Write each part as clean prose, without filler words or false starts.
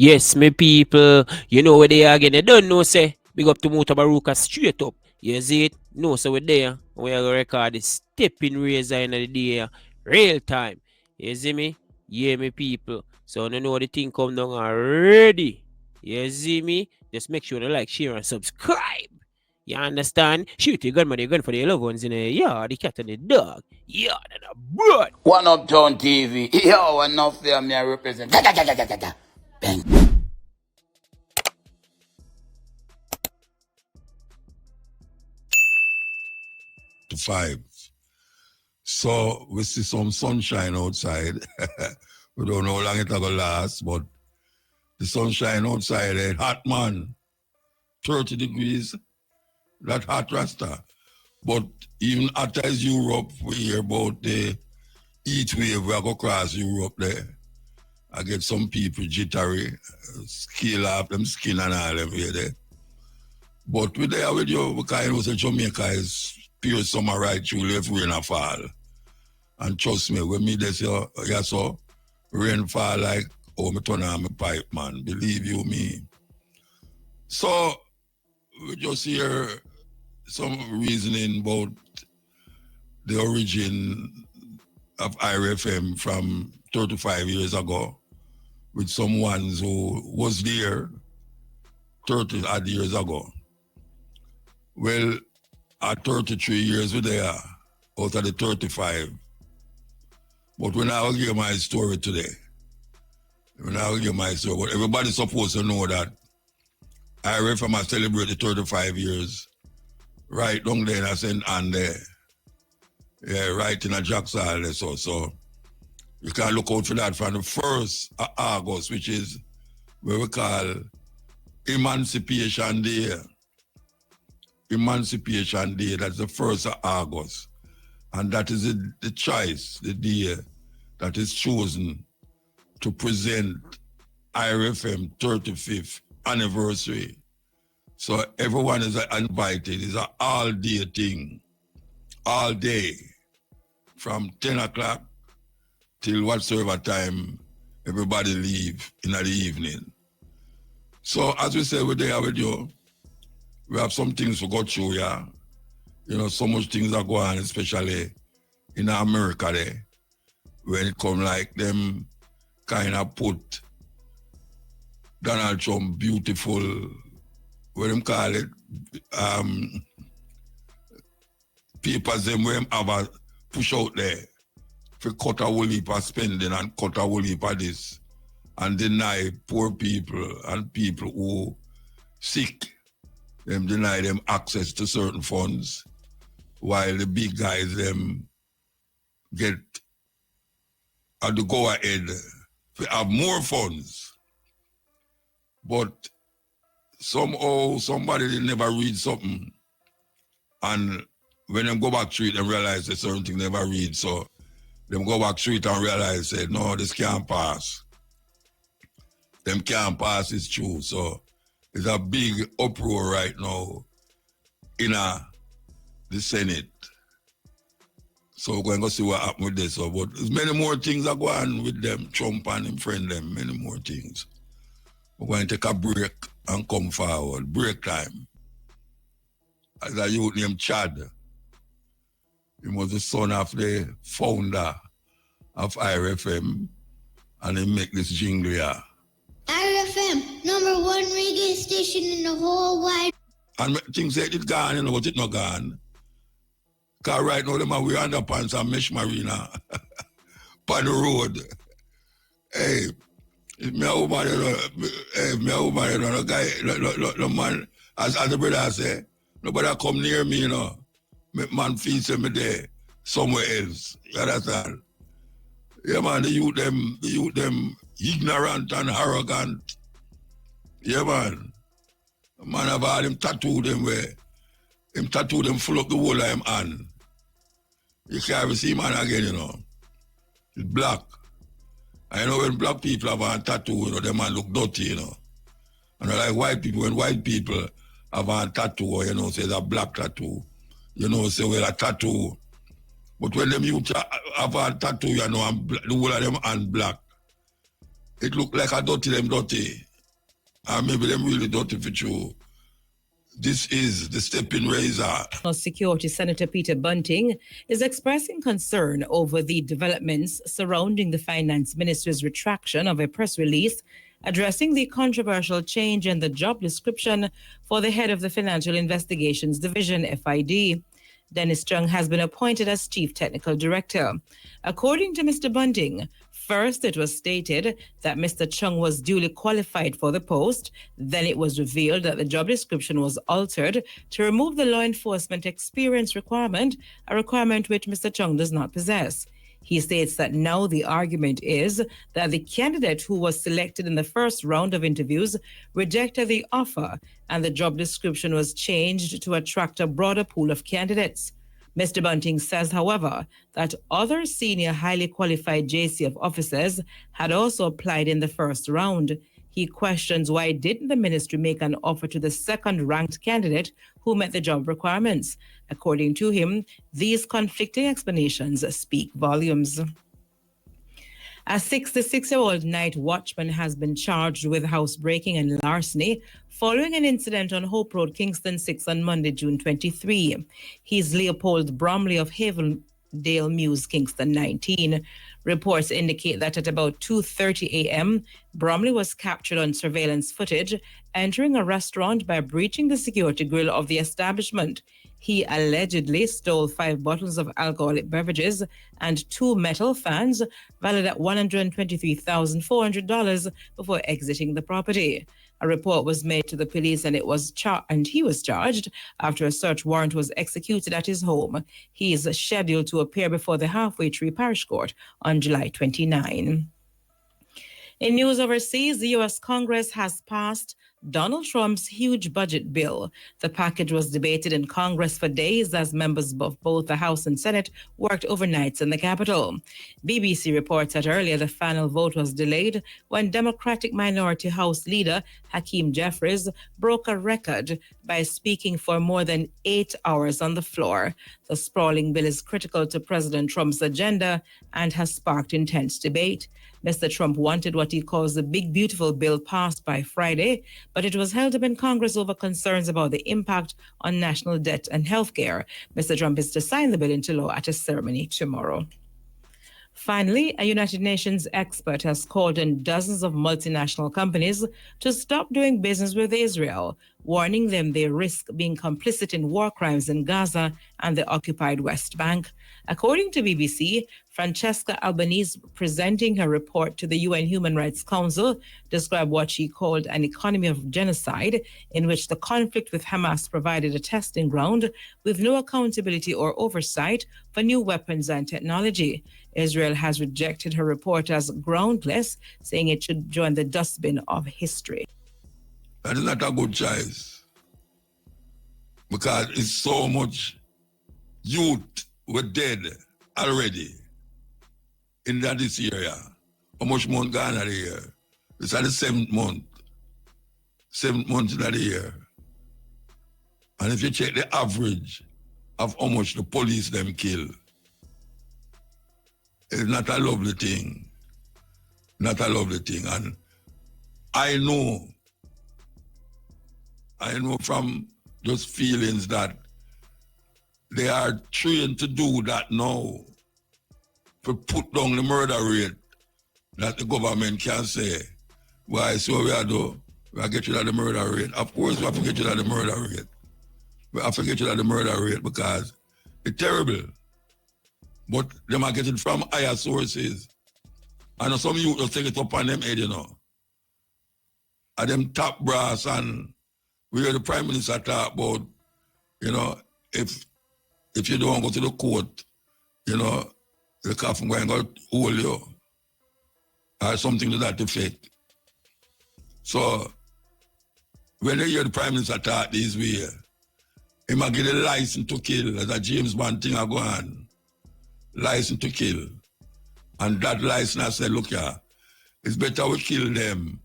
Yes, me people, you know where they are again. They don't know, say. Big up to Mutabaruka straight up. You see it? No, so we're there. We are going to record the stepping razor in the day, real time. You see me? Yeah, me people. So, you know the thing come down already. You see me? Just make sure to like, share, and subscribe. You understand? Shoot your gun, man. You're gun for the loved ones in the yard, the cat and the dog. Yeah, and the bird. One Uptown TV. Yo, enough there, me I represent. Da, da, da, da, da, da, da. Bang. To 5. So we see some sunshine outside. We don't know how long it's going to last, but the sunshine outside, hot man, 30 degrees, that hot rasta. But even hotter as Europe, we hear about the heat wave we go across Europe there. I get some people jittery, scale off them skin and all them here there. But we there with you, because you know, say Jamaica is pure summer right through left rain and fall. And trust me, when me this yeah, so rain fall like, oh, me turn on my pipe, man. Believe you me. So we just hear some reasoning about the origin of IRFM from 35 years ago with someone who was there 30 odd years ago. Well, at 33 years we're there out of the 35. But when I will give my story today, but everybody's supposed to know that IRFM has celebrated 35 years right down there in a St. Anne there. Yeah, right in a Jackson there. So you can look out for that from the 1st of August, which is what we call Emancipation Day. Emancipation Day, that's the 1st of August. And that is the choice, the day that is chosen to present IRFM 35th anniversary. So everyone is invited. It's an all-day thing, all day, from 10 o'clock till whatsoever time everybody leave in the evening. So as we say, we're there with you. We have some things to go through, yeah. You know, so much things are going on, especially in America there, when it come like them kind of put Donald Trump beautiful, what them call it, papers them where him have a push out there for cut a whole heap of spending and cut a whole heap of this and deny poor people and people who sick, them deny them access to certain funds, while the big guys them get the go ahead to have more funds. But somehow somebody never read something, and when them go back through it, them realize that certain thing never read. So them go back through it and realize that no, this can't pass. Them can't pass, it's true. So it's a big uproar right now in the Senate. So we're going to see what happens with this. So, but there's many more things are going on with them, Trump and him friend them, many more things. We're going to take a break and come forward. Break time. As a youth named Chad. He was the son of the founder of IRFM, and he make this jingle here. IRFM, number one reggae station in the whole wide. And things say it's gone, you know, but it's not gone. Because right now, them are wearing underpants and mesh marina on the road. Hey, me a woman, the guy, the man, as the brother say, nobody come near me, you know. Man feels me there, somewhere else. You understand? Yeah, man, the youth them ignorant and arrogant. Yeah, man. The man have all them tattoo them where him tattoo them full up the whole of him hand. You can't ever see man again, you know. It's black. I know when black people have a tattoo, you know, them man look dirty, you know. And like white people, when white people have a tattoo, you know, say it's a black tattoo, you know, say, well, a tattoo. But when them youth have a tattoo, you know, and the whole of them hand black, it look like a dirty, them dirty. And maybe them really don't if it's true. This is the stepping razor. Security Senator Peter Bunting is expressing concern over the developments surrounding the Finance Ministry's retraction of a press release addressing the controversial change in the job description for the head of the Financial Investigations Division, FID. Dennis Chung has been appointed as Chief Technical Director. According to Mr. Bunting, first it was stated that Mr. Chung was duly qualified for the post. Then it was revealed that the job description was altered to remove the law enforcement experience requirement, a requirement which Mr. Chung does not possess. He states that now the argument is that the candidate who was selected in the first round of interviews rejected the offer and the job description was changed to attract a broader pool of candidates. Mr. Bunting says, however, that other senior highly qualified JCF officers had also applied in the first round. He questions why didn't the ministry make an offer to the second-ranked candidate who met the job requirements. According to him, these conflicting explanations speak volumes. A 66-year-old night watchman has been charged with housebreaking and larceny following an incident on Hope Road, Kingston 6 on Monday, June 23. He's Leopold Bromley of Havendale Mews, Kingston 19. Reports indicate that at about 2:30 a.m., Bromley was captured on surveillance footage entering a restaurant by breaching the security grill of the establishment. He allegedly stole 5 bottles of alcoholic beverages and 2 metal fans valued at $123,400 before exiting the property. A report was made to the police and he was charged after a search warrant was executed at his home. He is scheduled to appear before the Halfway Tree Parish Court on July 29. In news overseas, the U.S. Congress has passed Donald Trump's huge budget bill. The package was debated in Congress for days as members of both the House and Senate worked overnights in the Capitol. BBC reports that earlier the final vote was delayed when Democratic Minority House Leader Hakeem Jeffries broke a record by speaking for more than 8 hours on the floor. The sprawling bill is critical to President Trump's agenda and has sparked intense debate. Mr. Trump wanted what he calls the big, beautiful bill passed by Friday, but it was held up in Congress over concerns about the impact on national debt and health care. Mr. Trump is to sign the bill into law at a ceremony tomorrow. Finally, a United Nations expert has called on dozens of multinational companies to stop doing business with Israel, warning them they risk being complicit in war crimes in Gaza and the occupied West Bank. According to BBC, Francesca Albanese, presenting her report to the UN Human Rights Council, described what she called an economy of genocide, in which the conflict with Hamas provided a testing ground with no accountability or oversight for new weapons and technology. Israel has rejected her report as groundless, saying it should join the dustbin of history. That is not a good choice, because it's so much youth were dead already in this area. How much month gone out of the year? It's at the 7th month. 7th month in the year. And if you check the average of how much the police them kill, it's not a lovely thing. Not a lovely thing. And I know from those feelings that they are trained to do that now, to put down the murder rate, that the government can say, why, so we are do, we are getting rid of the murder rate. Of course we have to get rid of the murder rate. We have to get rid of the murder rate because it's terrible. But they are getting from higher sources. And some youth will take it up on them head, you know. And them top brass, and we hear the Prime Minister talk about, you know, if you don't go to the court, you know, the coffin going to hold you, or something to that effect. So, when they hear the Prime Minister talk this way, he might get a license to kill, as a James Bond thing go on. License to kill. And that license, I said, look here, it's better we kill them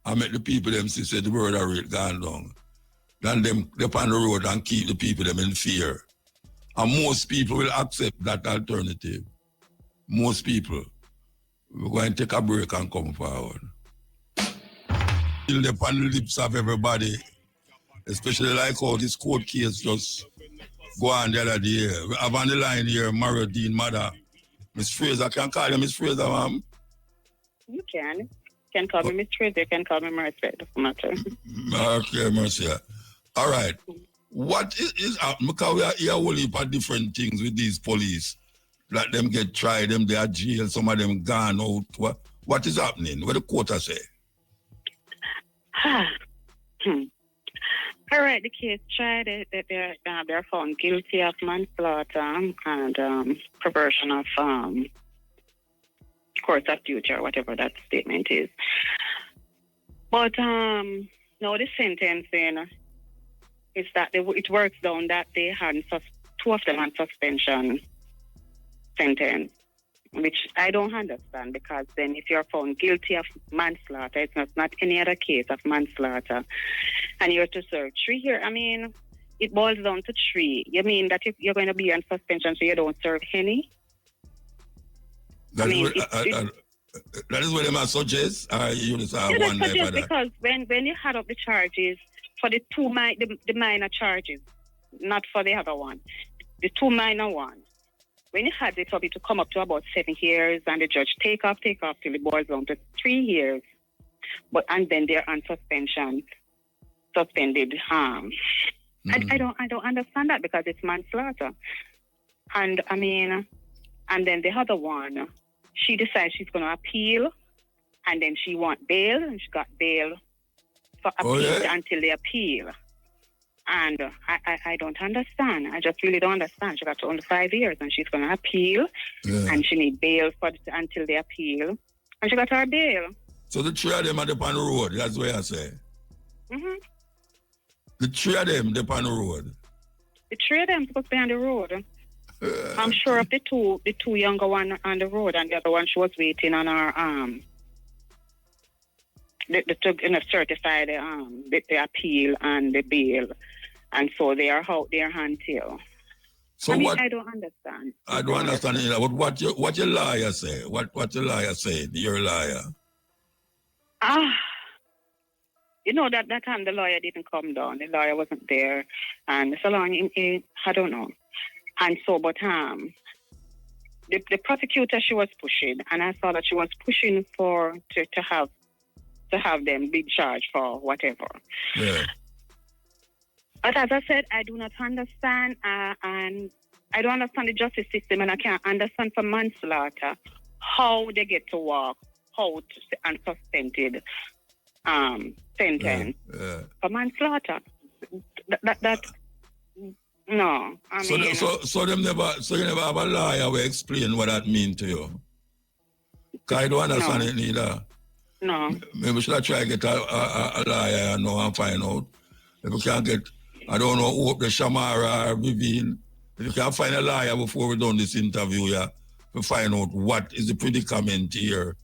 and make the people them see the murder rate gone down than them up on the road and keep the people them in fear. And most people will accept that alternative. Most people. We're going to take a break and come forward. Still upon the lips of everybody, especially like how this court case just go on the other day. We have on the line here, Mario Dean mother, Miss Fraser. Can I call you Miss Fraser, ma'am? You can. You can call me Miss Fraser. You can call me Mercy. It doesn't matter. Okay, Mercy. All right. What is happening? Because we are here only for different things with these police. Let them get tried, them they are jail, some of them gone out. What is happening? What the court say? All right, the case tried that they're found guilty of manslaughter and perversion of course of duty or whatever that statement is. But now the sentencing is that it works down that they had two of them on suspension sentence, which I don't understand, because then if you're found guilty of manslaughter, it's not any other case of manslaughter, and you're to serve 3 years. I mean, it boils down to 3. You mean that if you're going to be on suspension so you don't serve any? That is what they must suggest. You just have one there for that. Because when you had up the charges for the the minor charges, not for the other one, the 2 minor ones, when you had it up, it to come up to about 7 years, and the judge take off till it boils down to 3 years. And then they're on suspension, suspended harm. I don't understand that, because it's manslaughter. And I mean, and then the other one, she decides she's going to appeal, and then she want bail, and she got bail for appeal until they appeal. And I don't understand. I just really don't understand. She got only 5 years, and she's going to appeal, and she need bail until they appeal, and she got her bail. So the 3 of them are up on the road. That's what I say. Mm-hmm. The 3 of them up on the road. The 3 of them supposed to be on the road. I'm sure of the two younger one on the road, and the other one she was waiting on her to certify the appeal and the bail, and so they are out there until. So I don't understand. I don't understand either. But what your lawyer say? What your lawyer say? Your lawyer. You know that time the lawyer didn't come down. The lawyer wasn't there, and so long I don't know. And so, but the prosecutor, she was pushing, and I saw that she was pushing to have them be charged for whatever. Yeah. But as I said, I do not understand, and I don't understand the justice system, and I can't understand for manslaughter how they get to walk out and suspended sentence for manslaughter. That. No, I mean. So you never have a lawyer who explain what that mean to you? Because I don't understand it neither. No. Maybe we should try to get a lawyer and find out. If we can get, I don't know, Hope the Shamara or Vivian, if you can find a lawyer before we done this interview, to find out what is the predicament here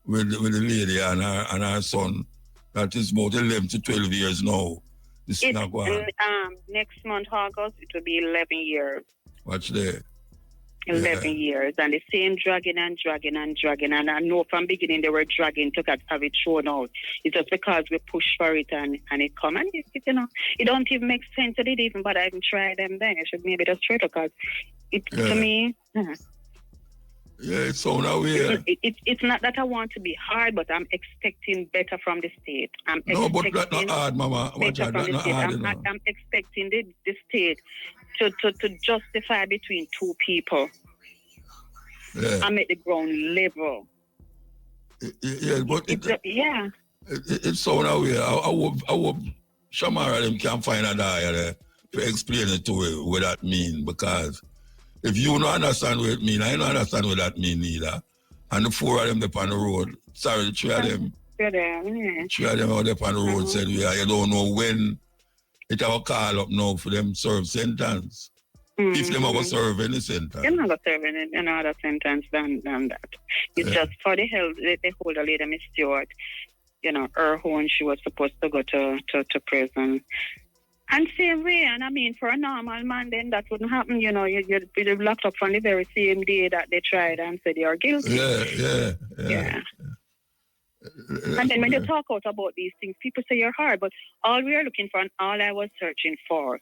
with the lady and her son. That is about 11 to 12 years now. Next month, August, it will be 11 years. Watch there. 11 years, and the same dragging. And I know from beginning they were dragging to have it shown out. It's just because we push for it and it come. And it don't even make sense. It even, but I can try them then. I should maybe just try to, because to me. Yeah, it's so now weird. It's not that I want to be hard, but I'm expecting better from the state. But that's not hard, Mama. I'm expecting the state to justify between two people and make the ground level. It's so now weird. I hope Shamara them can find a lawyer to explain it to her what that means, because if you don't understand what it means, I don't understand what that means either. And the 4 of them up on the road, sorry, the 3 of them. 3 of them out there on the road said, you don't know when it have a call up now for them serve sentence. If them ever serve any sentence. They're not going to serve any other sentence than that. It's just for the hell, they hold a lady, Miss Stewart, her own, she was supposed to go to prison. And same way, and I mean, for a normal man, then that wouldn't happen. You'd be locked up from the very same day that they tried and said you're guilty. Yeah. And then when you talk out about these things, people say you're hard, but all we are looking for and all I was searching for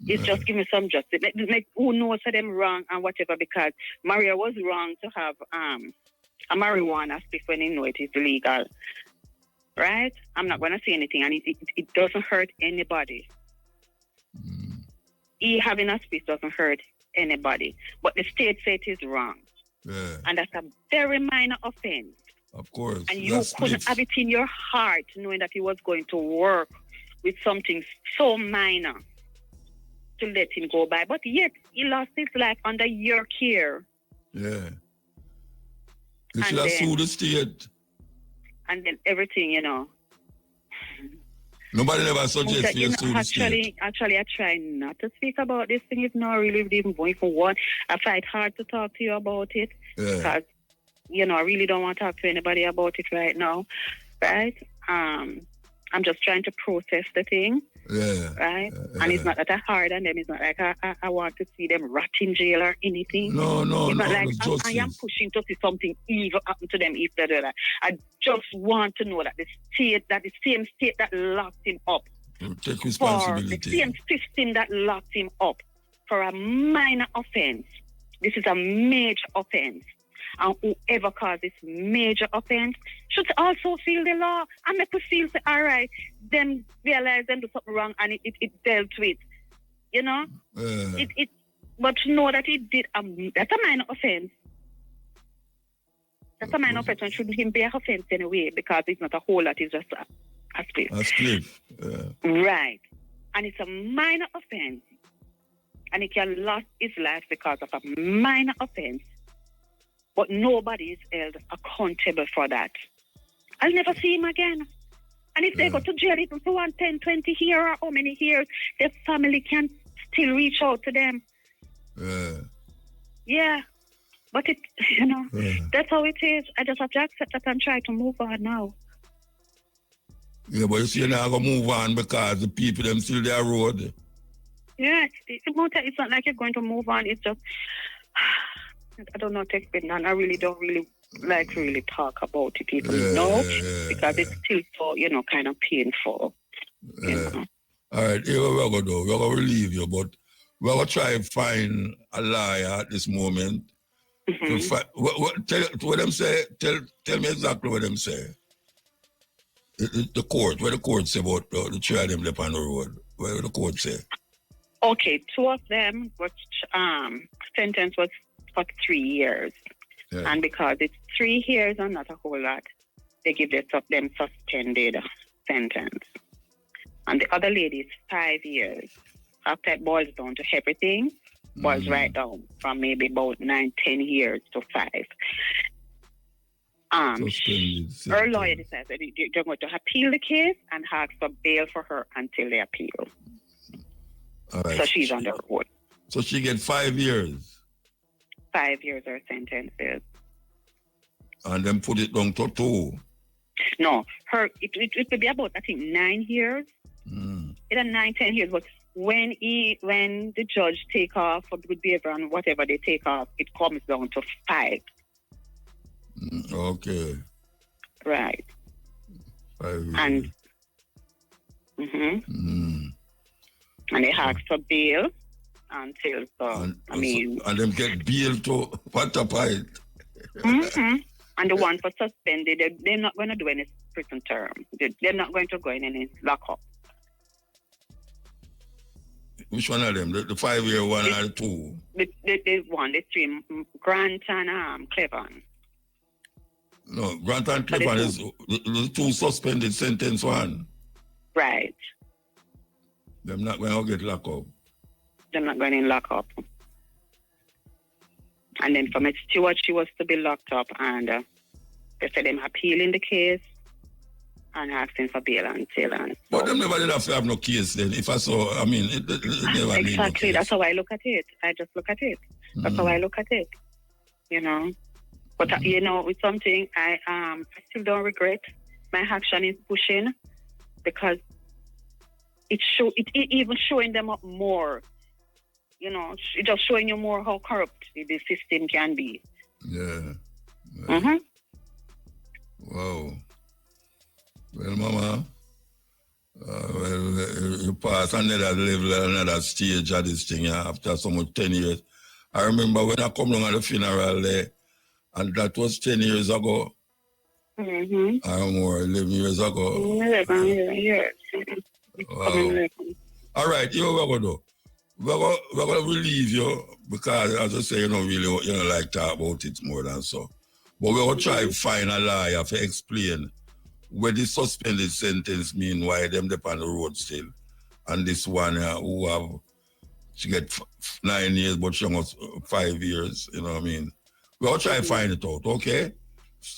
is just give me some justice. Like who knows that them wrong and whatever, because Maria was wrong to have a marijuana stick when he know it is illegal. Right? I'm not going to say anything, and it doesn't hurt anybody. He having a space doesn't hurt anybody, but the state said it is wrong. Yeah. And that's a very minor offense. Of course. And you couldn't have it in your heart knowing that he was going to work with something so minor to let him go by. But yet, he lost his life under your care. Yeah. You should have sued the state. And then everything, you know. Nobody never suggests you sue the state. Actually, I try not to speak about this thing. It's not really even going for one. I fight hard to talk to you about it. Yeah. Because, you know, I really don't want to talk to anybody about it right now. Right? I'm just trying to process the thing. Yeah. Right? And it's not that I hard on them. It's not like I want to see them rot in jail or anything. No. It's not like I am pushing to see something evil happen to them if they do that. I just want to know that the same state that locked him up. Take responsibility. For the same system that locked him up for a minor offense. This is a major offense. And whoever caused this major offense should also feel the law and make us feel, say, all right, then realize them do something wrong and it dealt with. You know? But to know that it did, that's a minor offense. That's a minor offense and shouldn't even be an offense anyway because it's not a whole lot, it's just a split. A split, Right. And it's a minor offense. And he can lose his life because of a minor offense. But nobody is held accountable for that. I'll never see him again. And if they go to jail, even for 1, 10, 20 years or how many years, their family can still reach out to them. Yeah. But it, you know, that's how it is. I just have to accept that and try to move on now. Yeah, but you see, you're not going to move on because the people, them still their road. Yeah, it's not like you're going to move on. It's just, I don't know, take it, and I really don't like to really talk about it even now because it's still so, you know, kind of painful. You know? All right, here we're going to do. We're going to relieve you, but we're going to try and find a liar at this moment. What them say? Tell me exactly what them say. The court, what the court say about the three of them left on the road? What the court say? Okay, 2 of them, but sentence was for 3 years. Yeah. And because it's 3 years and not a whole lot, they give them suspended sentence. And the other lady is 5 years. After it boils down to everything, boils right down from maybe about 9, 10 years to 5. Her lawyer decides that they're going to appeal the case and ask for bail for her until they appeal. All right. So she's on the road. So she get 5 years? 5 years her sentence is. And then put it down to 2? No, it would be about, I think, 9 years. Either 9, 10 years, but when the judge take off for good behavior and whatever they take off, it comes down to 5. Okay. Right. 5 years. And and they ask for bail until and them get bail to what a fight. And the one for suspended, they're not going to do any prison term. They're not going to go in any lockup. Which one of them? The 5-year one or the 2? The one, the 3, Grant and Cleveland. No, Grant and Cleveland is the 2 suspended sentence one. Right. They're not going to get locked up. They're not going in lockup. And then from Stewart, she was to be locked up, and they said them appealing the case and asking for bail until. But them never did have no case then. If I saw, I mean, it never exactly. That's how I look at it. I just look at it. That's how I look at it. You know. But you know, with something I still don't regret. My action is pushing because it even showing them up more. You know, it's just showing you more how corrupt the system can be. Yeah. Wow. Well, Mama, you pass another level, another stage of this thing after some 10 years. I remember when I come along at the funeral there, and that was 10 years ago. Mm-hmm. Or more, 11 years ago. 11 years. Wow. All right, you know what we're going to do? We're going to relieve you because, as I say, you don't like talk about it more than so. But we're going to try to find a lawyer to explain what the suspended sentence mean, why them up on the road still. And this one who she get 9 years, but she almost 5 years, you know what I mean? We'll try to find it out, okay?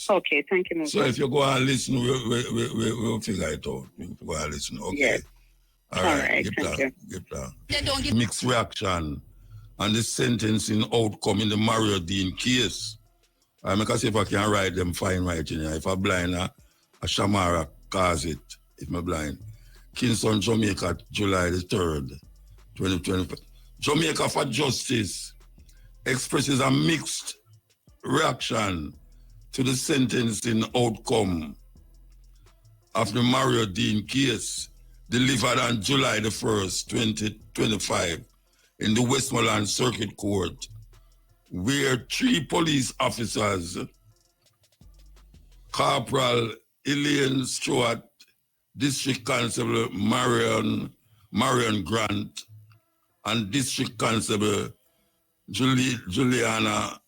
Okay, thank you, Moses. So if you go and listen, we'll figure it out. We'll go and listen, okay? Yes. All right, thank you. Get that. Mixed reaction and the sentencing outcome in the Mario Dean case. I make see if I can write them fine writing. If I blind, a Shamara cause it. If I'm blind. Kingston, Jamaica, July the 3rd, 2025. Jamaica for Justice expresses a mixed reaction to the sentencing outcome of the Mario Dean case delivered on July the 1st, 2025 in the Westmoreland Circuit Court, where 3 police officers, Corporal Elaine Stewart, District Constable Marion Grant, and District Constable Juliana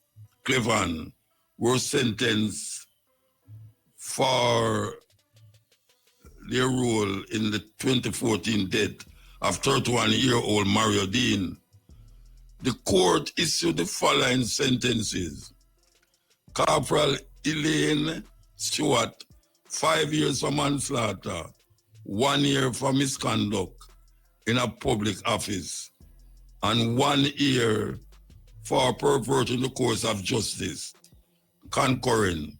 Clevan, were sentenced for their role in the 2014 death of 31-year-old Mario Dean. The court issued the following sentences. Corporal Elaine Stewart, 5 years for manslaughter, 1 year for misconduct in a public office, and 1 year for perverting the course of justice. Concurrent.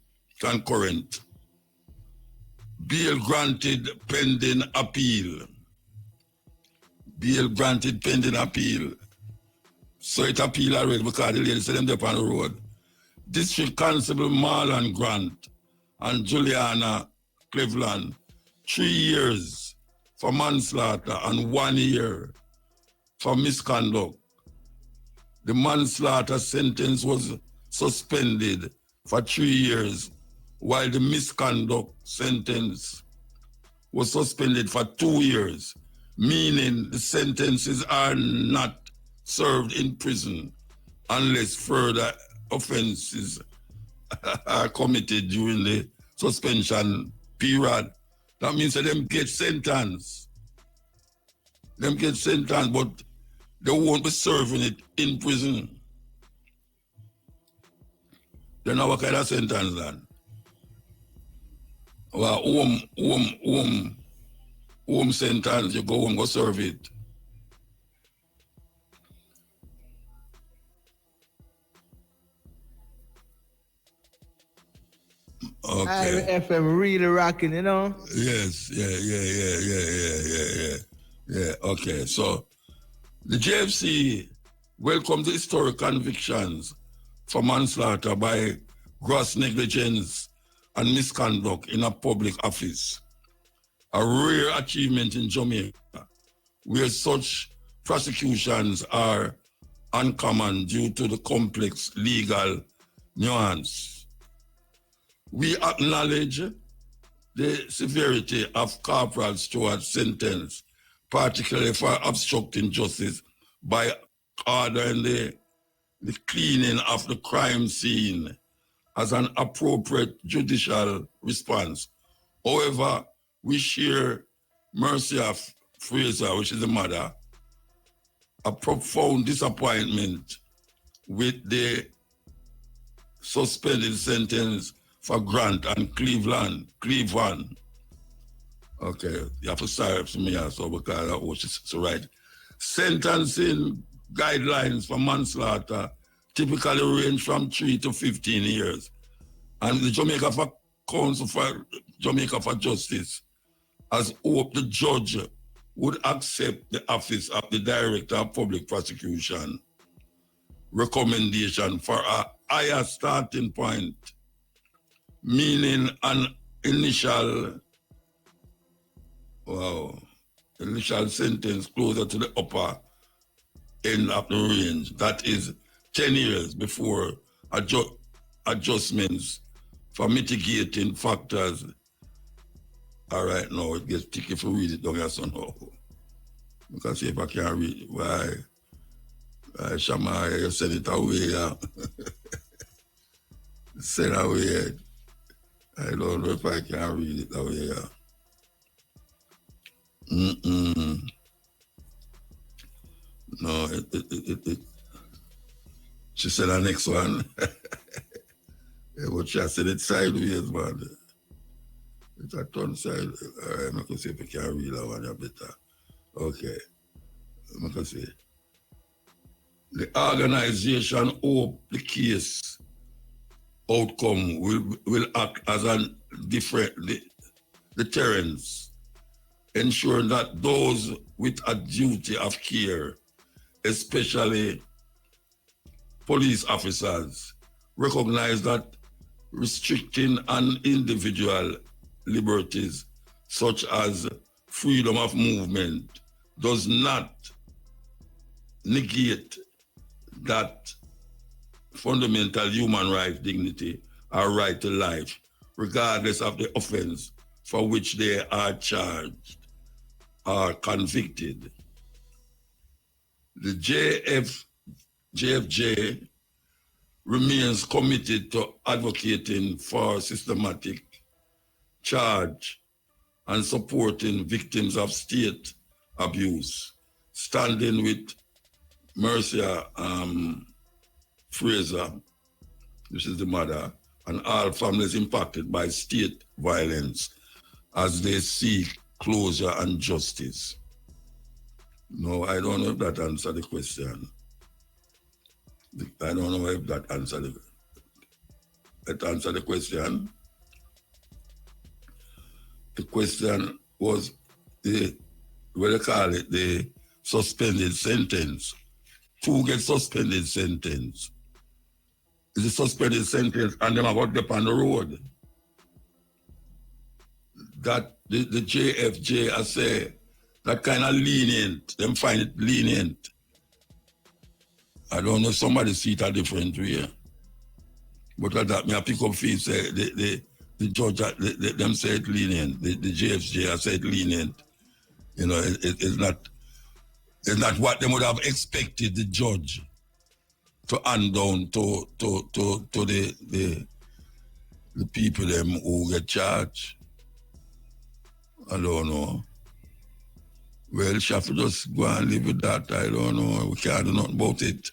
Bail granted pending appeal. So it appeal already because the lady said them up on the road. District Constable Marlon Grant and Juliana Cleveland, 3 years for manslaughter and 1 year for misconduct. The manslaughter sentence was suspended for 3 years, while the misconduct sentence was suspended for 2 years, meaning the sentences are not served in prison unless further offenses are committed during the suspension period. That means that them get sentenced. But they won't be serving it in prison. Then what kind of sentence then? Well, home sentence, you go home, go serve it. Okay. IRFM really rocking, you know? Yes, yeah. Okay, so the JFC welcomed the historic convictions for manslaughter by gross negligence and misconduct in a public office, a rare achievement in Jamaica, where such prosecutions are uncommon due to the complex legal nuance. We acknowledge the severity of Corporal Stewart's sentence, particularly for obstructing justice by ordering the cleaning of the crime scene as an appropriate judicial response. However, we share Mercia Fraser, which is the mother, a profound disappointment with the suspended sentence for Grant and Cleveland. Okay, you have to start for me also because I was so right. Sentencing guidelines for manslaughter typically range from 3 to 15 years. And the Jamaica for Justice has hoped the judge would accept the office of the Director of Public Prosecution recommendation for a higher starting point, meaning an initial Wow. Initial sentence closer to the upper end of the range. That is 10 years before adjustments for mitigating factors. All right, now it gets tricky if you read it down here somehow. Because see if I can read it. Why? Shama, you send it away. Yeah. Send away. I don't know if I can read it away. Yeah. No, it. She said the next one. Yeah, but she said it sideways, man. It's a turn side. All right, I can see if I can read that one better. Okay. I can see. The organization hope the case outcome will act as a different deterrence, ensuring that those with a duty of care, especially police officers, recognize that restricting an individual liberties such as freedom of movement does not negate that fundamental human right, dignity, or right to life, regardless of the offense for which they are charged or convicted. The JFJ remains committed to advocating for systematic charge and supporting victims of state abuse, standing with Mercia Fraser, which is the mother, and all families impacted by state violence as they seek closure and justice. No, I don't know if that answers the question. I don't know if that answers the question. The question was the suspended sentence. Who gets suspended sentence? Is a suspended sentence and them about up on the road. That the JFJ, I say, that kind of lenient, them find it lenient. I don't know, somebody see it a different way. But that me I pick up feet, say the judge, them say it lenient. The JFJ, I say it lenient. You know, it's not what they would have expected the judge to hand down to the people them who get charged. I don't know. Well, she have to just go and live with that. I don't know. We can't do nothing about it.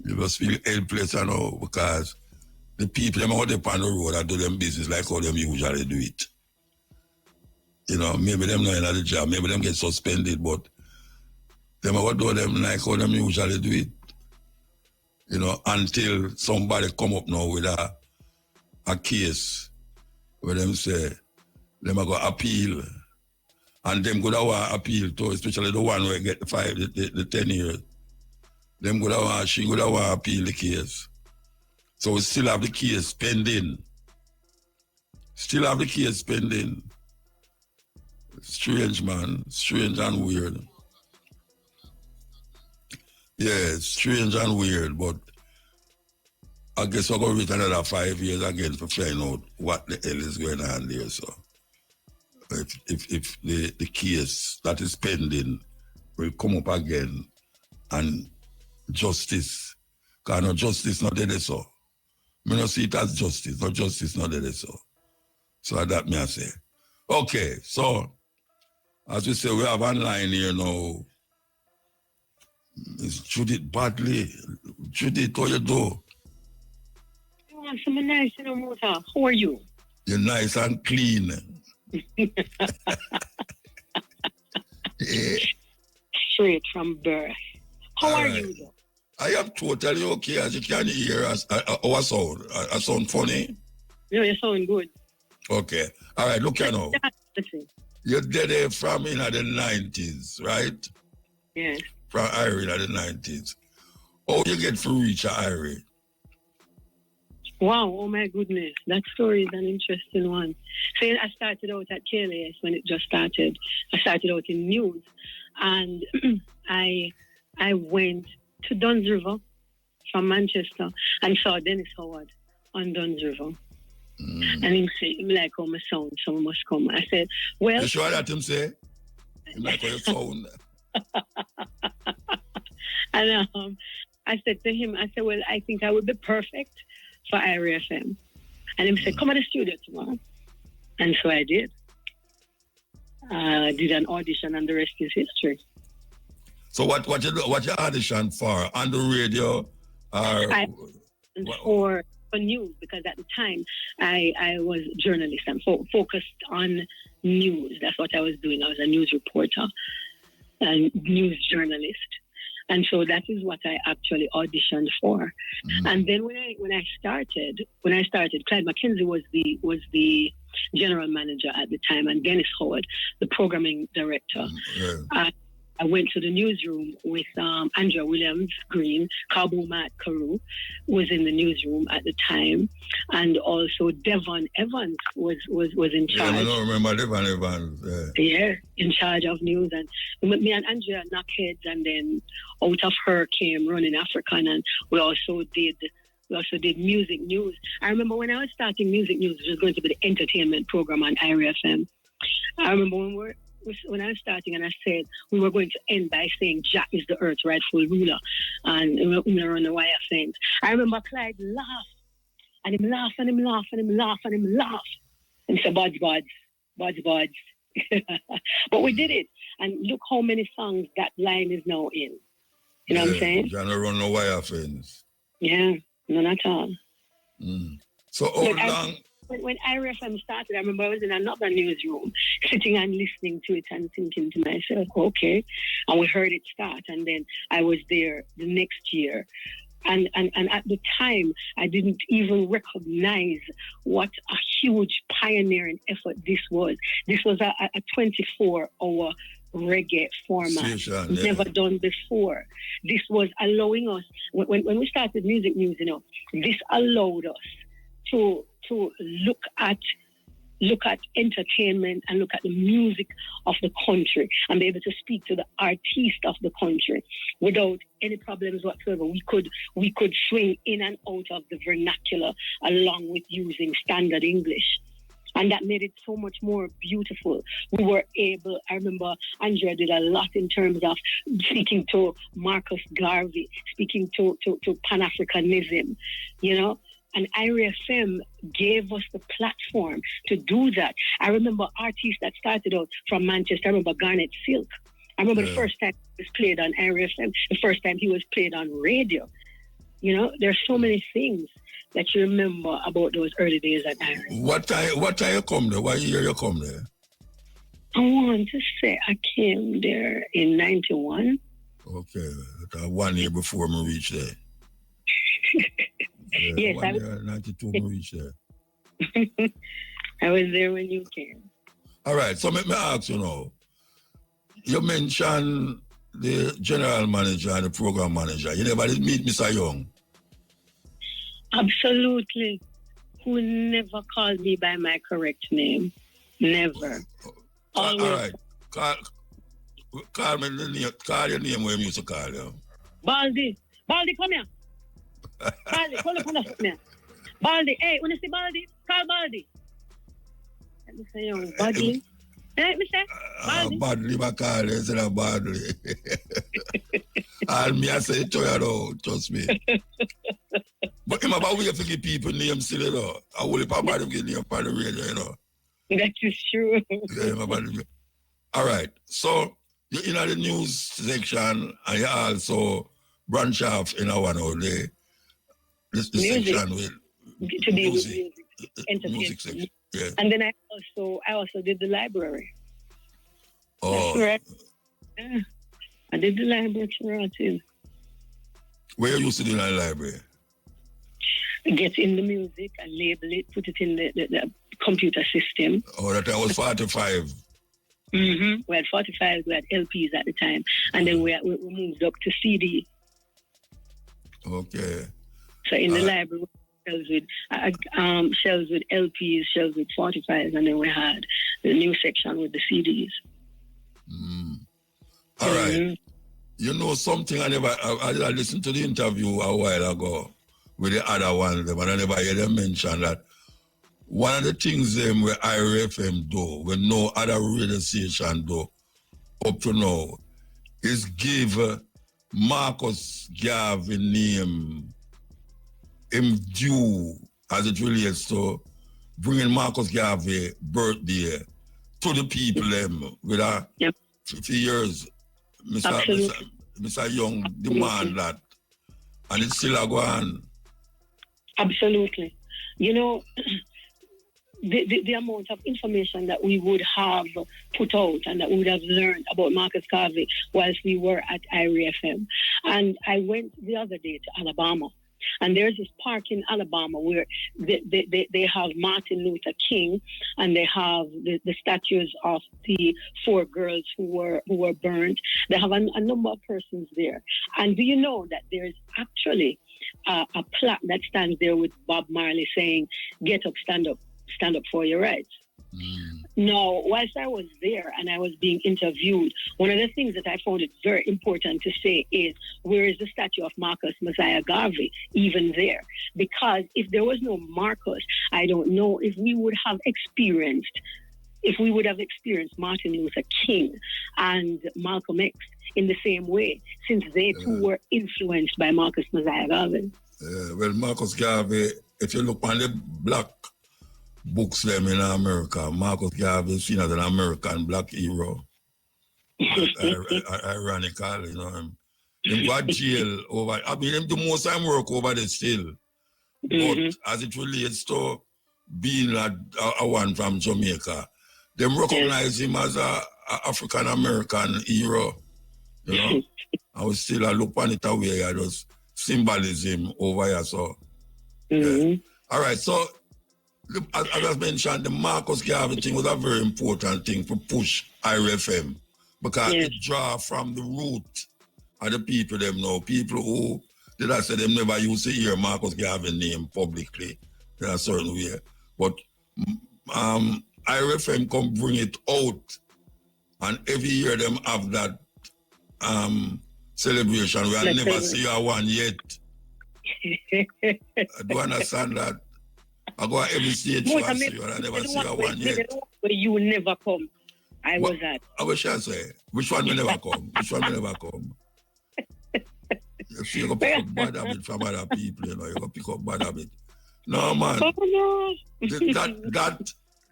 You just feel helpless, you know, because the people them out there on the road and do them business like how them usually do it. You know, maybe them not in the job, maybe them get suspended, but them out do them like how them usually do it. You know, until somebody come up now with a case where them say, them are going to appeal. And them go to want appeal too, especially the one where get the 10 years. Them go to want, she go to want appeal the case. So we still have the case pending. Still have the case pending. Strange, man. Strange and weird. Yeah, strange and weird, but I guess we're going to wait another 5 years again to find out what the hell is going on there. So if the case that is pending will come up again and justice, because no justice not there so. I don't see it as justice, no justice not there so. So that me I say. Okay, so as we say, we have online here now. It's Judith Badley. Judith, how you do? I'm so nice, you know, Mota. How are you? You're nice and clean. Yeah. Straight from birth. How are you, though? I am totally okay, as you can hear our sound. I sound funny? No, you sound good. Okay. All right, look here now. Listen. You're dead from in the 90s, right? Yes. From Irie in the 90s. How you get to reach Irie? Wow, oh my goodness. That story is an interesting one. So I started out at KLAS when it just started. I started out in news, and I went to Duns River from Manchester and saw Dennis Howard on Duns River. And him say, him like how my sound, so I must come. I said, well... You sure that him say? Him like how you sound? And I said to him, I said, well, I think I would be perfect for IRFM. And he said, come to the studio tomorrow. And so I did. I did an audition, and the rest is history. So what you audition for? On the radio? For news, because at the time I was journalist and focused on news. That's what I was doing. I was a news reporter and news journalist. And so that is what I actually auditioned for. And then when I started, Clyde McKenzie was the general manager at the time, and Dennis Howard, the programming director. I went to the newsroom with Andrea Williams-Green. Cabo Matt Carew was in the newsroom at the time, and also Devon Evans was in charge. Yeah, I don't remember Devon Evans. Yeah, in charge of news, and me and Andrea knocked heads, and then out of her came Running African, and we also did music news. I remember when I was starting music news, it was going to be the entertainment program on IRFM. I remember when I was starting, and I said we were going to end by saying Jack is the earth's rightful ruler, and we were on the wire fence. I remember Clyde laughed, and him laugh, and him laugh, and him laugh, and him laugh, and he said, buds. But we did it, and look how many songs that line is now in. You know what I'm saying? Trying to run the wire fence. Yeah, none at all. So how long? When IRFM started, I remember I was in another newsroom, sitting and listening to it and thinking to myself, okay. And we heard it start, and then I was there the next year. And at the time, I didn't even recognize what a huge pioneering effort this was. This was a 24-hour reggae format, never done before. This was allowing us, when we started Music News, this allowed us to look at entertainment and look at the music of the country and be able to speak to the artist of the country without any problems whatsoever. We could swing in and out of the vernacular along with using standard English. And that made it so much more beautiful. We were able, I remember Andrea did a lot in terms of speaking to Marcus Garvey, speaking to Pan-Africanism, And IRFM gave us the platform to do that. I remember artists that started out from Manchester. I remember Garnet Silk. I remember the first time he was played on IRFM, the first time he was played on radio. There's so many things that you remember about those early days at IRFM. What time you come there? What year you come there? I want to say I came there in 91. Okay, 1 year before me reach there. Yes, I was 92 when we reached there. I was there when you came. All right, so let me ask you now. You mentioned the general manager and the program manager. You never did meet Mr. Young? Absolutely. Who never called me by my correct name. Never. All right. Call me the name. Call your name where you used to call you. Baldy, come here. Baldy, pull up on us, man. Baldy, hey, when you see Baldy, call Baldy. Let me say, young Baldy. Let me say, Baldy. Badly, I call you instead of badly. And me, I say it to you, though, trust me. But I'm about to give people names silly, though. I will probably give name on the radio, That is true. Yeah, all right. So, you're in the news section, and you also branch off in our one day. This section with to be with music, entertainment. Music section. Yeah. And then I also did the library. Oh. That's correct. Yeah. I did the library too. Where you used to do in the library? Get in the music and label it, put it in the computer system. Oh, that was 45. Mm-hmm. We had 45, we had LPs at the time. And then we moved up to CD. Okay. So in the library, shelves with LPs, shelves with 45s, and then we had the new section with the CDs. All right. You know something, I listened to the interview a while ago with the other one, and I never heard them mention that one of the things where IRFM do, when no other radio station do, up to now, is give Marcus Garvey name him due as it relates to bringing Marcus Garvey birthday to the people with a 50 years. Mr. Young demand that, and it's still a go on. Absolutely. You know, the amount of information that we would have put out and that we would have learned about Marcus Garvey whilst we were at IRFM. And I went the other day to Alabama. And there's this park in Alabama where they have Martin Luther King, and they have the statues of the 4 girls who were burned. They have a number of persons there. And do you know that there's actually a plaque that stands there with Bob Marley saying, "Get up, stand up for your rights." Now, whilst I was there and I was being interviewed, one of the things that I found it very important to say is, where is the statue of Marcus Messiah Garvey even there? Because if there was no Marcus, I don't know if we would have experienced Martin Luther King and Malcolm X in the same way, since they too were influenced by Marcus Messiah Garvey. Well, Marcus Garvey, if you look on the black books them in America, Marcus Garvey is seen as an American black hero. Ironical, you know. Him got jail over, I mean, him do most time work over there still. But as it relates to being a one from Jamaica, them recognize him as a African American hero, you know. I was still look on it away, I just symbolism over here, so. Yeah. All right, so as I mentioned, the Marcus Garvey thing was a very important thing to push IRFM, because it draw from the root of the people them know. People who, did I say, them never used to hear Marcus Garvey name publicly in a certain way. But IRFM come bring it out, and every year them have that celebration. We have never see a one yet. I do understand that. I go every stage to see you, and I never see a one yet. But you never come. I was at. I wish I say, which one will never come? Which one will never come? You see, you pick up bad habit from other people, you know, you pick up bad habit. No, man.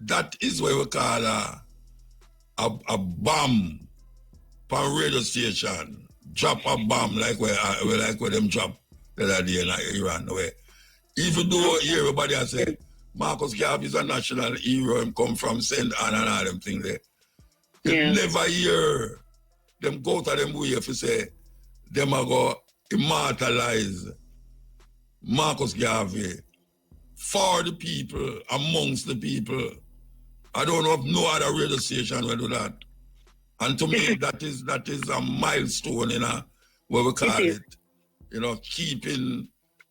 That is what we call a bomb from radio station. Drop a bomb like where them drop the other day in Iran. Where even though everybody has said Marcus Garvey is a national hero and come from St. Anne and all them things there. You never hear them go to them way if you say them are going to immortalize Marcus Garvey for the people, amongst the people. I don't know if no other radio station will do that. And to me, that is a milestone, you know, what we call it, you know, keeping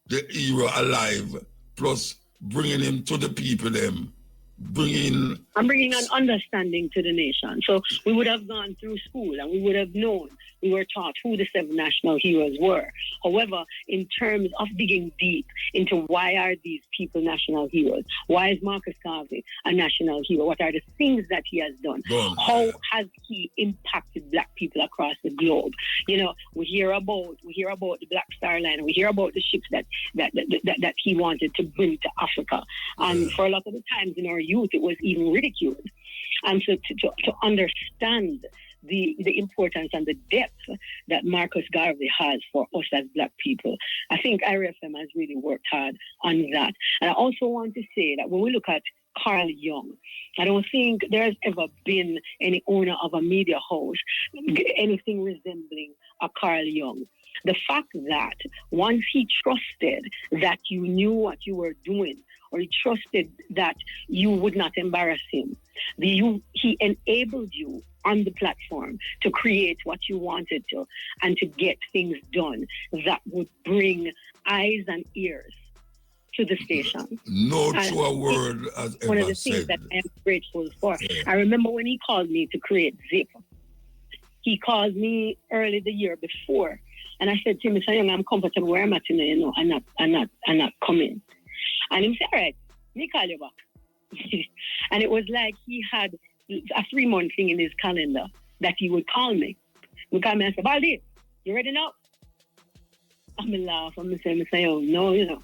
the hero alive, plus bringing him to the people, bringing an understanding to the nation. So we would have gone through school and we would have known, we were taught who the 7 national heroes were. However, in terms of digging deep into why are these people national heroes, why is Marcus Garvey a national hero, what are the things that he has done, how has he impacted black people across the globe? You know, we hear about the Black Star Line, we hear about the ships that he wanted to bring to Africa, and for a lot of the times in our youth it was even ridiculed. And so to understand the importance and the depth that Marcus Garvey has for us as black people, I think IRFM has really worked hard on that. And I also want to say that when we look at Carl Young, I don't think there's ever been any owner of a media house anything resembling a Carl Young. The fact that once he trusted that you knew what you were doing, or he trusted that you would not embarrass him, he enabled you on the platform to create what you wanted to and to get things done that would bring eyes and ears to the station. No And true word has one of ever the things said. that I am grateful for. Yeah. I remember when he called me to create Zip. He called me early the year before, and I said to him, "Mr. Young, I'm comfortable where I'm at, you know, I'm not coming." And he said, "All right, me call you back." And it was like he had a 3-month thing in his calendar that he would call me. He would call me and say, "Baldi, you ready now?" I'm going to laugh. I'm going to say, "Mr. Young, no, you know."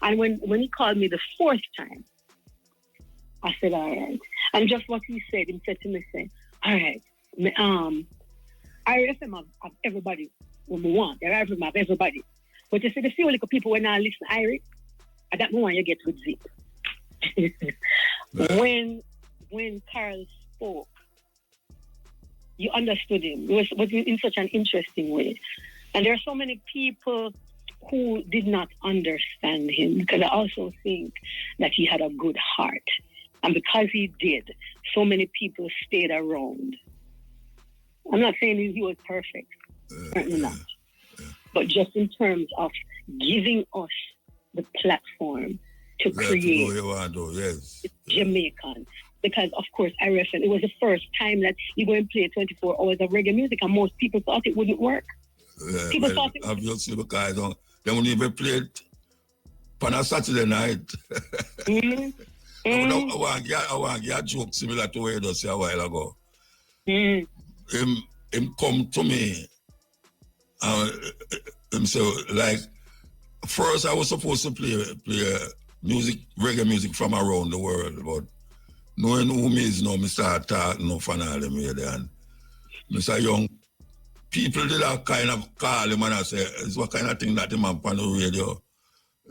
And when he called me the 4th time, I said, "All right." And just what he said to me, say, "All right, IRFM have everybody when we want. IRFM have everybody. But you see, the few little people when I listen to IRFM, at that moment you get with Zip." When Carl spoke, you understood him. It was in such an interesting way. And there are so many people who did not understand him, because I also think that he had a good heart. And because he did, so many people stayed around. I'm not saying he was perfect, certainly not. But just in terms of giving us the platform to create Jamaican. Because, of course, IRFM, it was the first time that you go and play 24 hours of reggae music, and most people thought it wouldn't work. People thought it wouldn't work. Obviously, because they won't even play it on a Saturday night. Mm-hmm. I want a joke similar to what you just said a while ago. Mm-hmm. Him come to me and say, like, first I was supposed to play music, reggae music from around the world, but knowing who me is now, I start talking no fan of them really. And Mr. Young, people did that kind of call him and I say, it's what kind of thing that him on the radio.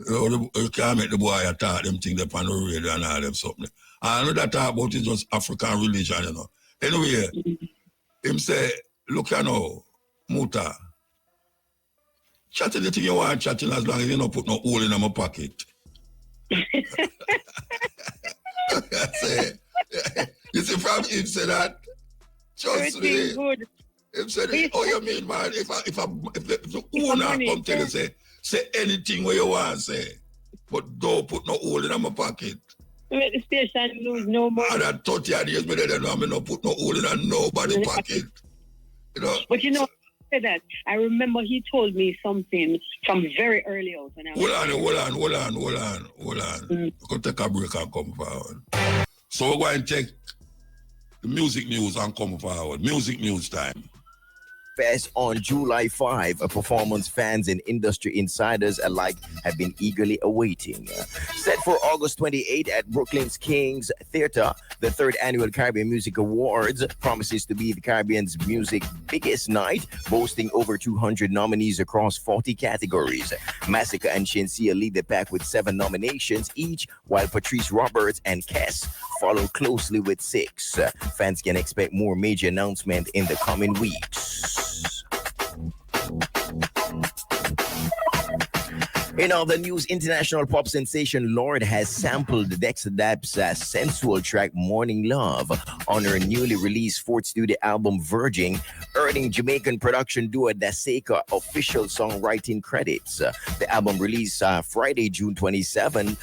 You can't make the boy talk them things up on the radio and all them something. I know that talk about is just African religion, you know. Anyway, him say, look you know, Muta, chatting the thing you want chatting as long as you don't put no hole in my pocket. I say, you see from him say that, trust me. Good. Him said, oh you mean man, if the owner come tell you say anything where you want say, but don't put no hole in my pocket. Let the station lose no more. And at 30 years, me don't put no hole in nobody's pocket. You know? But you know, say that. I remember he told me something from very early on. Hold on. We could take a break and come forward. So we're going to take the music news and come forward. Music news time. Fest on July 5, a performance fans and industry insiders alike have been eagerly awaiting. Set for August 28 at Brooklyn's King's Theatre, the 3rd Annual Caribbean Music Awards promises to be the Caribbean's music biggest night, boasting over 200 nominees across 40 categories. Massacre and Shinsia lead the pack with 7 nominations each, while Patrice Roberts and Kess follow closely with 6. Fans can expect more major announcements in the coming weeks. In other news, international pop sensation Lorde has sampled Dexter Daps' sensual track Morning Love on her newly released 4th studio album Virgin, earning Jamaican production duo Daseka official songwriting credits. The album released Friday, June 27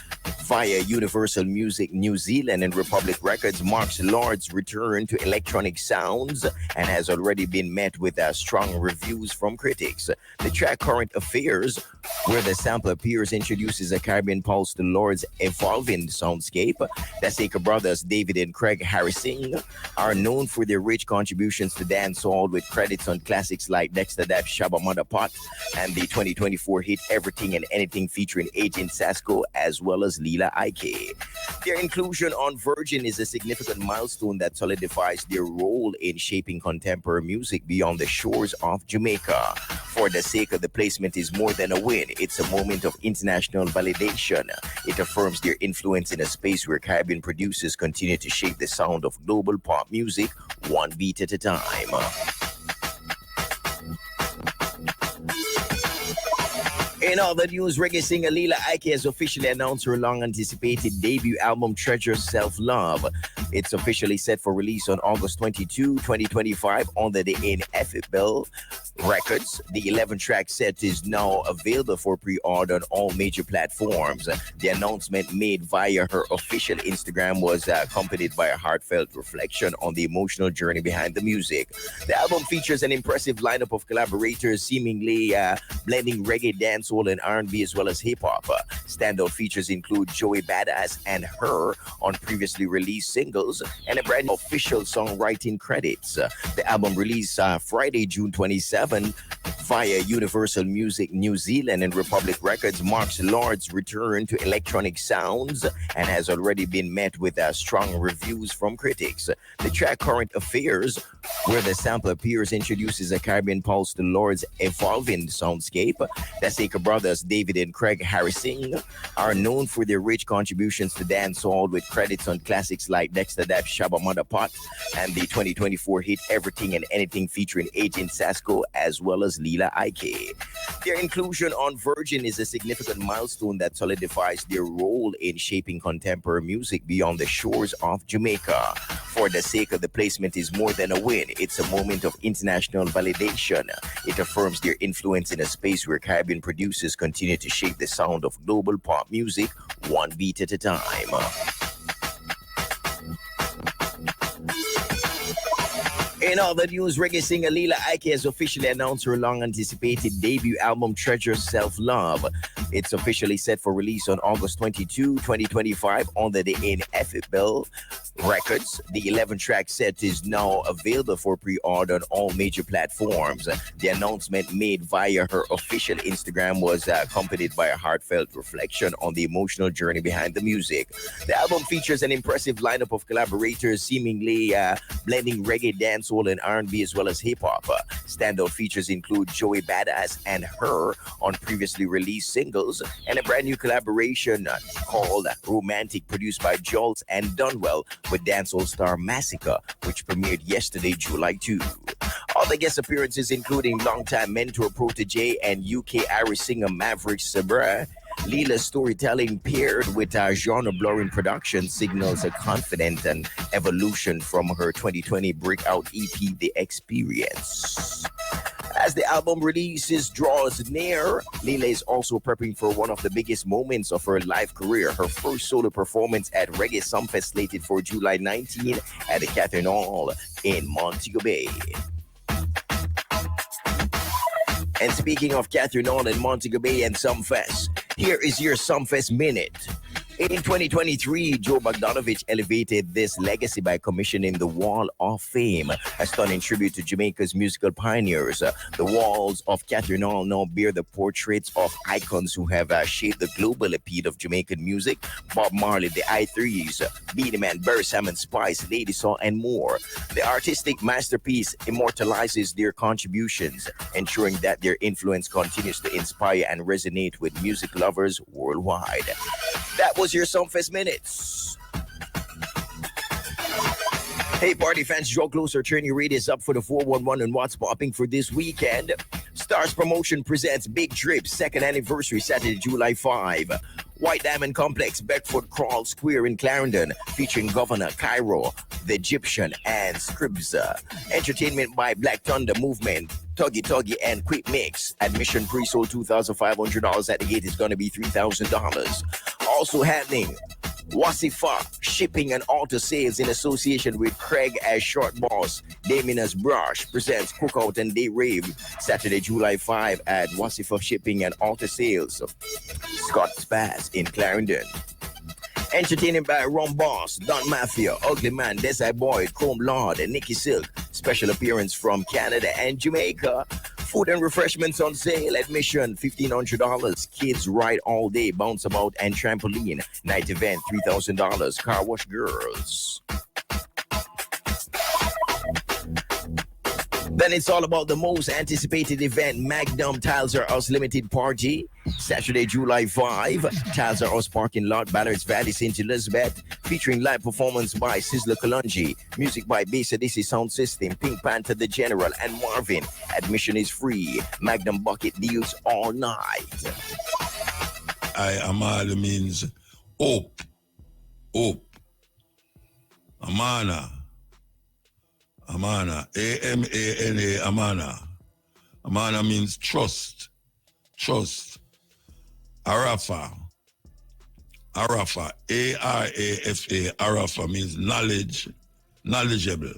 via Universal Music New Zealand and Republic Records marks Lorde's return to electronic sounds and has already been met with strong reviews from critics. The track Current Affairs, where the sample appears, introduces a Caribbean pulse to Lorde's evolving soundscape. The Daseka brothers, David and Craig Harrison, are known for their rich contributions to dancehall, with credits on classics like Dexter Daps' Shabba Mother Pot and the 2024 hit Everything and Anything featuring Agent Sasco as well as Leela Ike. Their inclusion on Virgin is a significant milestone that solidifies their role in shaping contemporary music beyond the shores of Jamaica. For Daseka, the placement is more than a win. It's a moment of international validation. It affirms their influence in a space where Caribbean producers continue to shape the sound of global pop music one beat at a time. In other news, reggae singer Leela Ike has officially announced her long-anticipated debut album, Treasure Self-Love. It's officially set for release on August 22, 2025 under the ineffable Records. The 11-track set is now available for pre-order on all major platforms. The announcement made via her official Instagram was accompanied by a heartfelt reflection on the emotional journey behind the music. The album features an impressive lineup of collaborators, seemingly blending reggae, dancehall, and R&B as well as hip-hop. Standout features include Joey Badass and Her on previously released singles, and a brand new official songwriting credits. The album released Friday, June 27 via Universal Music New Zealand and Republic Records marks Lord's return to electronic sounds and has already been met with strong reviews from critics. The track Current Affairs, where the sample appears, introduces a Caribbean pulse to Lord's evolving soundscape. The Saker brothers, David and Craig Harrising, are known for their rich contributions to dancehall with credits on classics like Dexter Daps, Shabba Mother Pot, and the 2024 hit Everything and Anything featuring Agent Sasco as well as Leela Ike. Their inclusion on Virgin is a significant milestone that solidifies their role in shaping contemporary music beyond the shores of Jamaica. For the sake of the placement is more than a win. It's a moment of international validation. It affirms their influence in a space where Caribbean producers continue to shape the sound of global pop music one beat at a time. In other news, reggae singer Leela Ike has officially announced her long-anticipated debut album, Treasure Self-Love. It's officially set for release on August 22, 2025 under the Ineffable Records. The 11-track set is now available for pre-order on all major platforms. The announcement made via her official Instagram was accompanied by a heartfelt reflection on the emotional journey behind the music. The album features an impressive lineup of collaborators, seemingly blending reggae, dancehall, and R&B as well as hip-hop. Standout features include Joey Badass and Her on previously released singles, and a brand new collaboration called Romantic, produced by Jules and Dunwell with dancehall star Massacre, which premiered yesterday, July 2. Other guest appearances including longtime mentor, protege, and UK Irish singer Maverick Sabre. Leela's storytelling paired with genre-blurring production signals a confident and evolution from her 2020 breakout EP, The Experience. As the album releases draws near, Leela is also prepping for one of the biggest moments of her life career, her first solo performance at Reggae Sumfest slated for July 19 at the Catherine Hall in Montego Bay. And speaking of Catherine Hall and Montego Bay and Sumfest, here is your Sumfest Minute. In 2023, Joe Bogdanovich elevated this legacy by commissioning the Wall of Fame, a stunning tribute to Jamaica's musical pioneers. The walls of Catherine Hall now bear the portraits of icons who have shaped the global appeal of Jamaican music: Bob Marley, the I-Threes, Beenie Man, Barry Salmon, Spice, Lady Saw, and more. The artistic masterpiece immortalizes their contributions, ensuring that their influence continues to inspire and resonate with music lovers worldwide. That was your Sumfest Minutes. Hey, party fans, draw closer, turn your radius up for the 411 and what's popping for this weekend. Stars Promotion presents Big Trip, second anniversary, Saturday, July 5. White Diamond Complex, Bedford Crawl Square in Clarendon, featuring Governor, Cairo, The Egyptian, and Scribs. Entertainment by Black Thunder Movement, Tuggy Tuggy, and Quick Mix. Admission pre-sold $2,500. At the gate is going to be $3,000. Also happening, Wasifa Shipping and Auto Sales in association with Craig as Short Boss, Damien as Brush presents Cookout and Day Rave, Saturday, July 5 at Wasifa Shipping and Auto Sales, Scott's Pass in Clarendon. Entertaining by Ron Boss, Don Mafia, Ugly Man, Desai Boyd, Chrome Lord, and Nicky Silk. Special appearance from Canada and Jamaica. Food and refreshments on sale. Admission $1,500. Kids ride all day, bounce about, and trampoline. Night event $3,000. Car wash girls. Then it's all about the most anticipated event, Magnum Tiles Are Us Limited Party. Saturday, July 5, Tiles Are Us Parking Lot, Ballards Valley, St. Elizabeth. Featuring live performance by Sizzler Kalungi. Music by Bass Odyssey Sound System, Pink Panther The General, and Marvin. Admission is free. Magnum Bucket deals all night. Amada means hope. Hope. Amana. Amana. A-M-A-N-A, Amana. Amana means trust. Trust. Arafa. Arafa. A-R-A-F-A. Arafa means knowledge. Knowledgeable.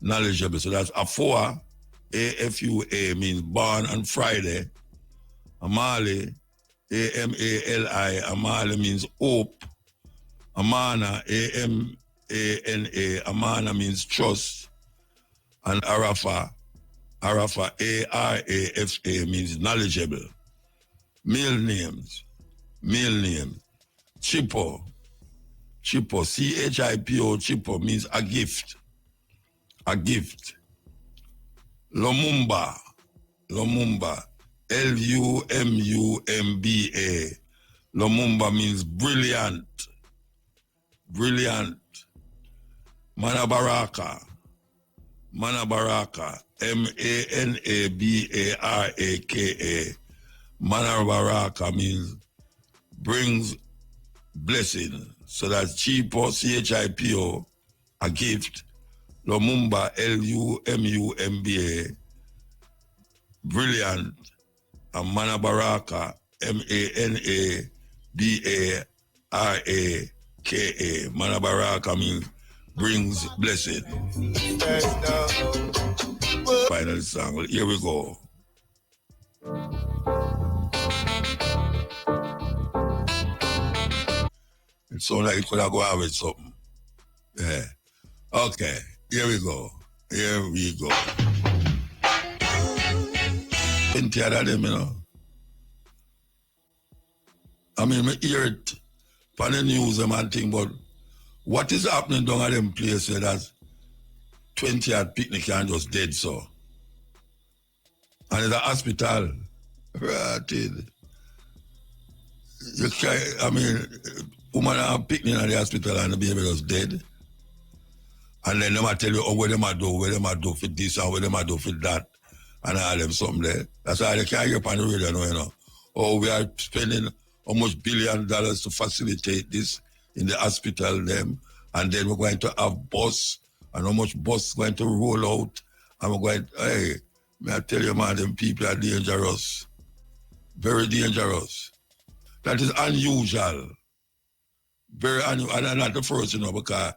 Knowledgeable. So that's Afua. A-F-U-A means born on Friday. Amali. A-M-A-L-I. Amali means hope. Amana. A-M-A-N-A. Amana means trust. And Arafa. Arafa, A-R-A-F-A means knowledgeable. Male names. Chipo. C-H-I-P-O, Chipo means a gift. Lumumba. L-U-M-U-M-B-A. Lumumba means brilliant. Manabaraka. M-A-N-A-B-A-R-A-K-A. Manabaraka means brings blessing. So that's Chipo, C-H-I-P-O, a gift. Lumumba, L-U-M-U-M-B-A, brilliant. And Manabaraka, M-A-N-A-B-A-R-A-K-A. Manabaraka means brings blessing. Final song. Here we go. It sounds like it could have gone with something. Yeah. Okay. Here we go. Plenty of them, you know. I mean, I hear it on the news and thing, but what is happening down at them places that 20 at picnic and just dead so? And it's a hospital. Right. You can't, I mean, woman are picnic at the hospital and the baby was dead. And then they might tell you, oh, what them a do for this and what them a do for that. And all them something there. That's why they can't hear on the radio now, you know. Oh, we are spending almost $1 billion to facilitate this in the hospital them. And then we're going to have bus, and how much bus going to roll out. And we're going, hey, may I tell you, man, them people are dangerous. Very dangerous. That is unusual. Very unusual. And I'm not the first, you know, because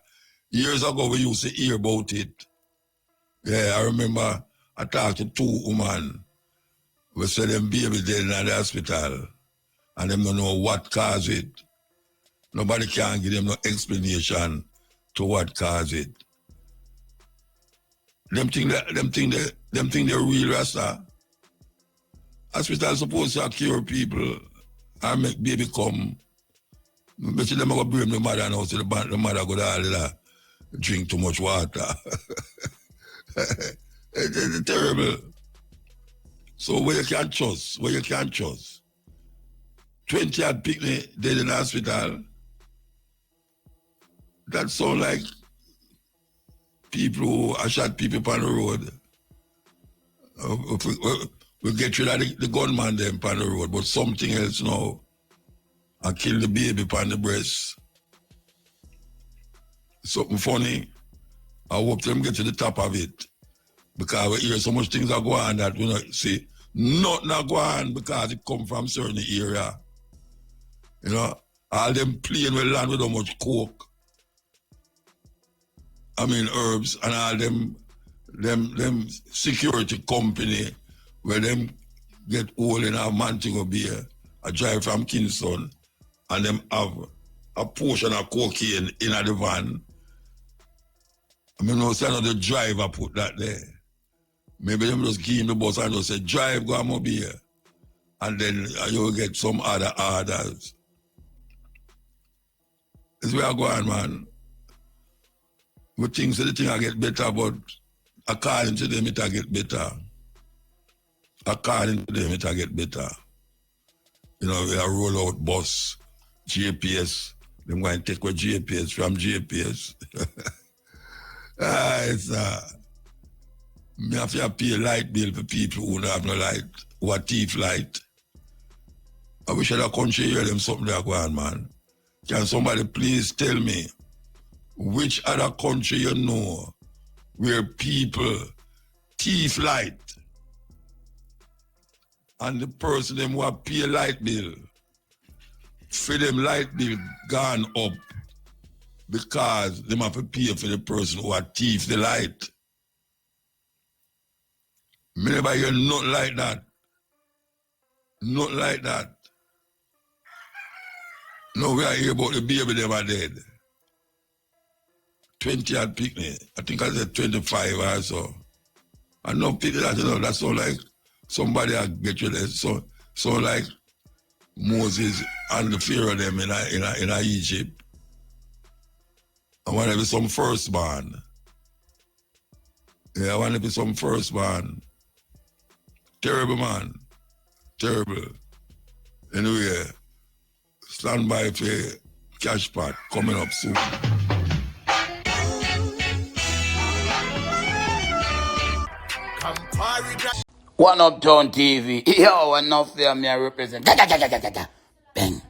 years ago we used to hear about it. Yeah, I remember I talked to 2 women. We said them baby dead in the hospital. And them don't know what caused it. Nobody can give them no explanation to what caused it. Them think they're real Rasta. Hospital supposed to cure people and make baby come. But them go bring the mother and also the mother go to drink too much water. It's terrible. So where you can't trust. 20 at picnic dead in the hospital. That sound like people who are shot people on the road. We get rid of the gunman them on the road, but something else now. I kill the baby on the breast. Something funny. I hope them get to the top of it. Because we hear so much things are going on that we don't see nothing are going on because it come from certain area. You know, all them playing with land with how much coke. I mean herbs and all them security company where them get all in a Montego Bay, a drive from Kingston, and them have a portion of cocaine in the van. I mean, no sign of the driver put that there. Maybe them just give him the bus and just say, drive, go on here. And then you'll get some other orders. This way I go on, man. We think so the thing I get better, but according to them, it'll get better. According to them, it'll get better. You know, we roll out bus, GPS. Them going to take away GPS from GPS. Me have to pay a light bill for people who don't have no light, who are thief light. I wish the country hear them something that go on, man. Can somebody please tell me which other country you know where people thief light? and the person them who have pay light bill, for them light bill gone up because them have to pay for the person who have thief the light. Me never hear nothing like that. Nothing like that. No, we are here about the baby them are dead. 20 had picnic. I think I said 25 or so. And no picnic that, that's so like somebody had get you there. So like Moses and the Pharaoh them in Egypt. I want to be some firstborn. Yeah, I want to be some firstborn. Terrible, man. Terrible. Anyway, stand by for cash pot coming up soon. One Uptown TV. Yo, enough there, me I represent. Bang.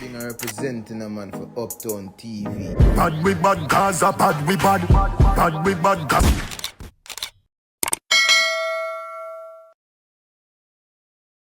Being representing a man for Uptown TV. Bad we bad Gaza, bad we bad. Bad we bad Gaza.